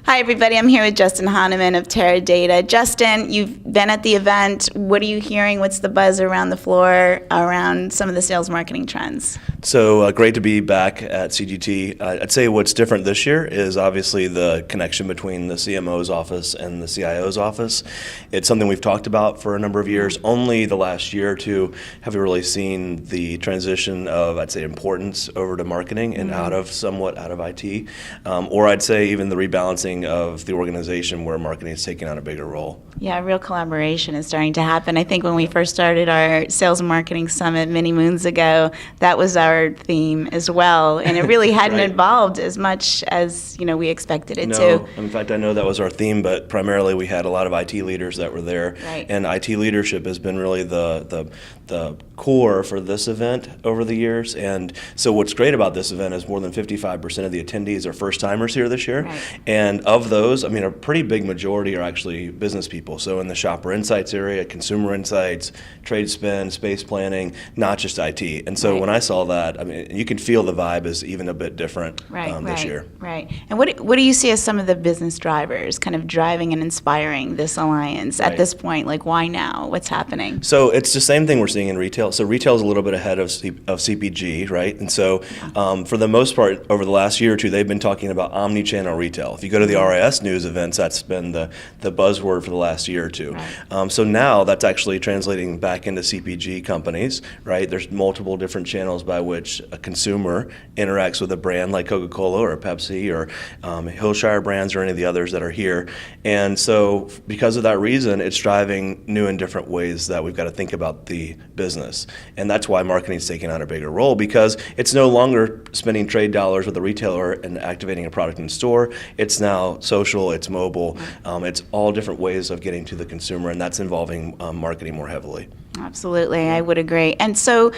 Hi, everybody. I'm here with Justin Honaman of Teradata. Justin, you've been at the event. What are you hearing? What's the buzz around the floor around some of the sales marketing trends? So great to be back at CGT. I'd say what's different this year is obviously the connection between the CMO's office and the CIO's office. It's something we've talked about for a number of years. Only the last year or two have we really seen the transition of, I'd say, importance over to marketing and somewhat out of IT. Or I'd say even the rebalancing of the organization where marketing is taking on a bigger role. Yeah, real collaboration is starting to happen. I think when we first started our sales and marketing summit many moons ago, that was our theme as well, and it really hadn't Right. evolved as much as we expected it to. No, in fact, I know that was our theme, but primarily we had a lot of IT leaders that were there, Right. and IT leadership has been really the core for this event over the years. And so what's great about this event is more than 55% of the attendees are first-timers here this year, Right. and of those, I mean, a pretty big majority are actually business people. So in the shopper insights area, consumer insights, trade spend, space planning, not just IT. And so Right. when I saw that, I mean, you can feel the vibe is even a bit different this year. Right. And what do you see as some of the business drivers kind of driving and inspiring this alliance at Right. this point? Like, why now? What's happening? So it's the same thing we're seeing in retail. So retail is a little bit ahead of CPG, right? And so for the most part, over the last year or two, they've been talking about omni-channel retail. If you go to the RIS news events, that's been the buzzword for the last year or two. Right. So now that's actually translating back into CPG companies, right? There's multiple different channels by which a consumer interacts with a brand like Coca-Cola or Pepsi or Hillshire Brands or any of the others that are here. And so because of that reason, it's driving new and different ways that we've got to think about the business. And that's why marketing is taking on a bigger role, because it's no longer spending trade dollars with a retailer and activating a product in store. It's now social, it's mobile, it's all different ways of getting to the consumer, and that's involving marketing more heavily. Absolutely, I would agree. And so,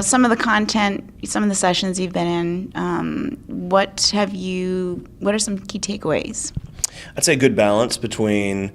some of the content, some of the sessions you've been in, what are some key takeaways? I'd say good balance between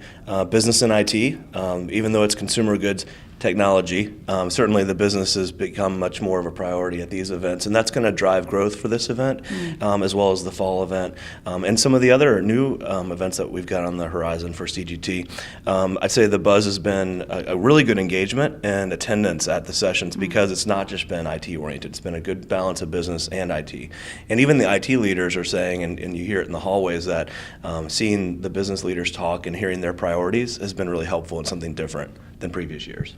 business and IT, even though it's consumer goods technology. Certainly the business has become much more of a priority at these events, and that's going to drive growth for this event, as well as the fall event, and some of the other new events that we've got on the horizon for CGT. I'd say the buzz has been a really good engagement and attendance at the sessions, because it's not just been IT oriented. It's been a good balance of business and IT. And even the IT leaders are saying, and you hear it in the hallways, that seeing the business leaders talk and hearing their priorities has been really helpful and something different than previous years.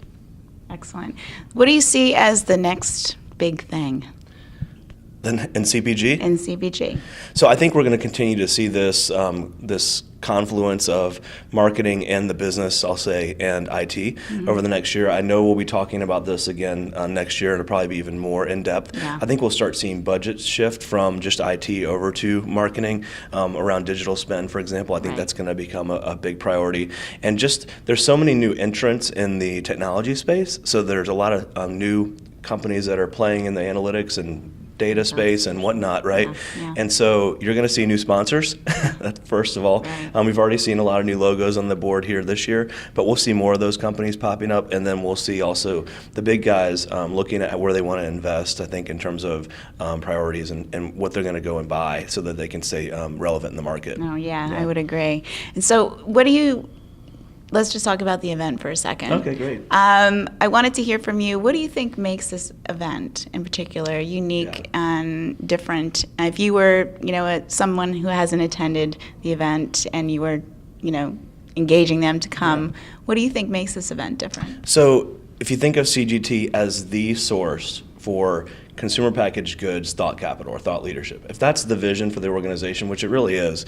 Excellent. What do you see as the next big thing In CPG? in CPG? So I think we're going to continue to see this confluence of marketing and the business, I'll say, and IT over the next year. I know we'll be talking about this again next year, and it'll probably be even more in depth. Yeah. I think we'll start seeing budgets shift from just IT over to marketing around digital spend, for example. I think that's going to become a big priority. And just there's so many new entrants in the technology space, so there's a lot of new companies that are playing in the analytics and data space and whatnot, right? Yeah. And so you're going to see new sponsors, first of all. Right. We've already seen a lot of new logos on the board here this year, but we'll see more of those companies popping up, and then we'll see also the big guys looking at where they want to invest, I think, in terms of priorities and what they're going to go and buy so that they can stay relevant in the market. Oh, yeah, I would agree. And so let's just talk about the event for a second. Okay, great. I wanted to hear from you. What do you think makes this event in particular unique and different? If you were, someone who hasn't attended the event and you were, engaging them to come, what do you think makes this event different? So if you think of CGT as the source for consumer packaged goods thought capital or thought leadership, if that's the vision for the organization, which it really is,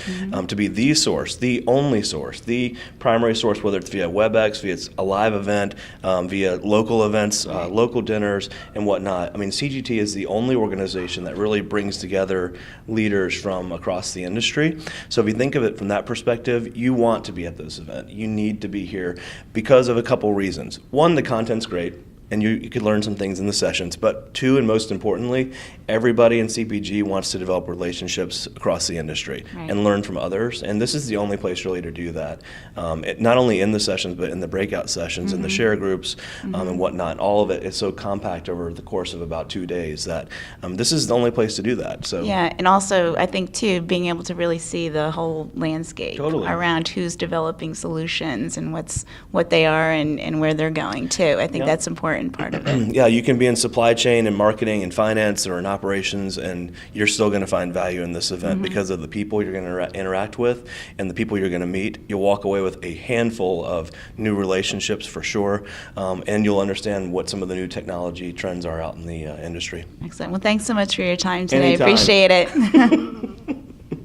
to be the source, the only source, the primary source, whether it's via WebEx, via a live event, via local events, local dinners, and whatnot. I mean, CGT is the only organization that really brings together leaders from across the industry. So if you think of it from that perspective, you want to be at this event. You need to be here because of a couple reasons. One, the content's great. and you could learn some things in the sessions. But two, and most importantly, everybody in CPG wants to develop relationships across the industry and learn from others. And this is the only place really to do that. Not only in the sessions, but in the breakout sessions, in the share groups, and whatnot. All of it is so compact over the course of about 2 days that this is the only place to do that. So yeah, and also I think too, being able to really see the whole landscape around who's developing solutions and what they are and where they're going too. I think that's an important part of it. Yeah, you can be in supply chain and marketing and finance or in operations, and you're still going to find value in this event because of the people you're going to interact with and the people you're going to meet. You'll walk away with a handful of new relationships for sure, and you'll understand what some of the new technology trends are out in the industry. Excellent. Well, thanks so much for your time today. Anytime. Appreciate it.